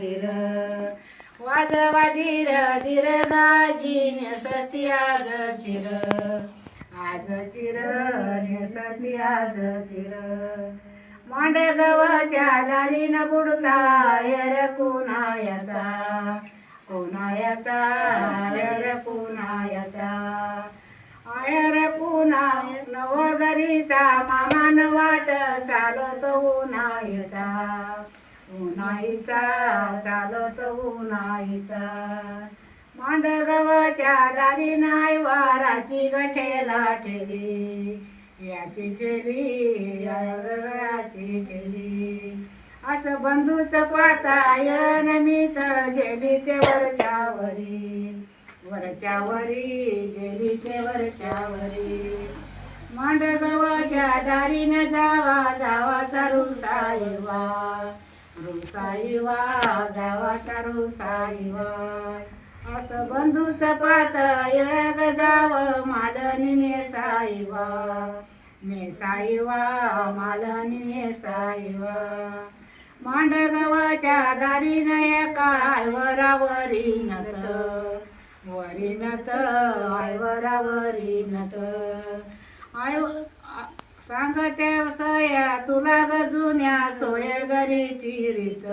धीर वाजवा धीर धीर गाजी नेसती आज चिर नेसती आज चिर मांडगवाच्या दारीनं बुडता यर कुणायाचा कुणायाचा यर कुणायाचा आयर पुन्हा नवघरीचा मामान वाट चालत उन्हाळीचा उन्हाळीचा चालत उन्हाळीचा मांडगवाच्या दारी नाही वाराची गठेला ठेली याची ठेली याची ठेली असं बंधूचं पाता नमित जेली ते वरच्यावरी जेली ते वरच्यावरी मांडगवाच्या दारीनं जावाचा रुसाईवा जावाचा रुसाईवा असं बंधूचं पातळ जाव मालनी नेसाईवा मालनी नेसाईवा मांडगवाच्या दारीनं एका आयवरावरी नत सांगते सया तुला ग जुन्या सोयगरीची रीत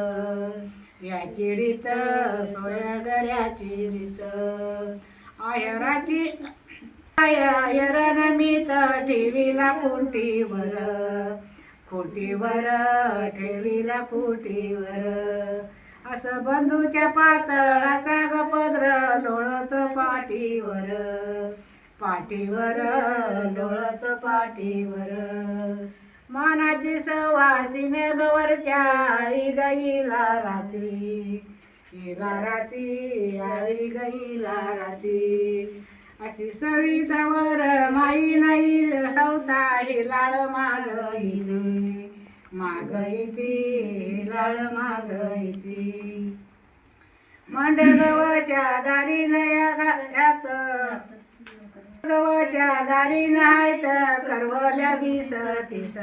याची रीत सोयगऱ्याची रीत आयराची आयरनमित ठेवीला खुंटीवर ठेवीला खुंटीवर असं बंधूच्या पातळाचा ग पदर लोळत पाठीवर लोळत पाठीवर मानाची सवासीने गवरच्या आळी गईला राती अशी सवितावर माई नाही सवता ही लाळ मागईती लाळ मागईती मांडगवाच्या दारी नयात गवाच्या दारी नाहीत करवल्या वीस तीस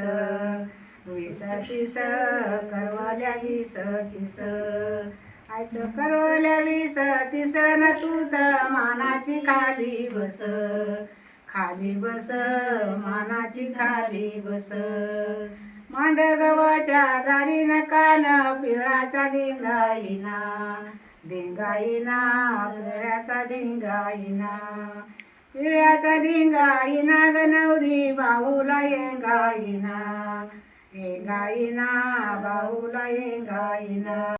करवल्या वीस तीस आयत करवल्या 20-30 न तू तर मानाची खाली बस मानाची खाली बस मांडगवाच्या दारीनं कान पिळाचा धिंगाईना पिळ्याचा धिंगाईना ग नवरी बाहूला येंगाईना बाहूला येंगाईना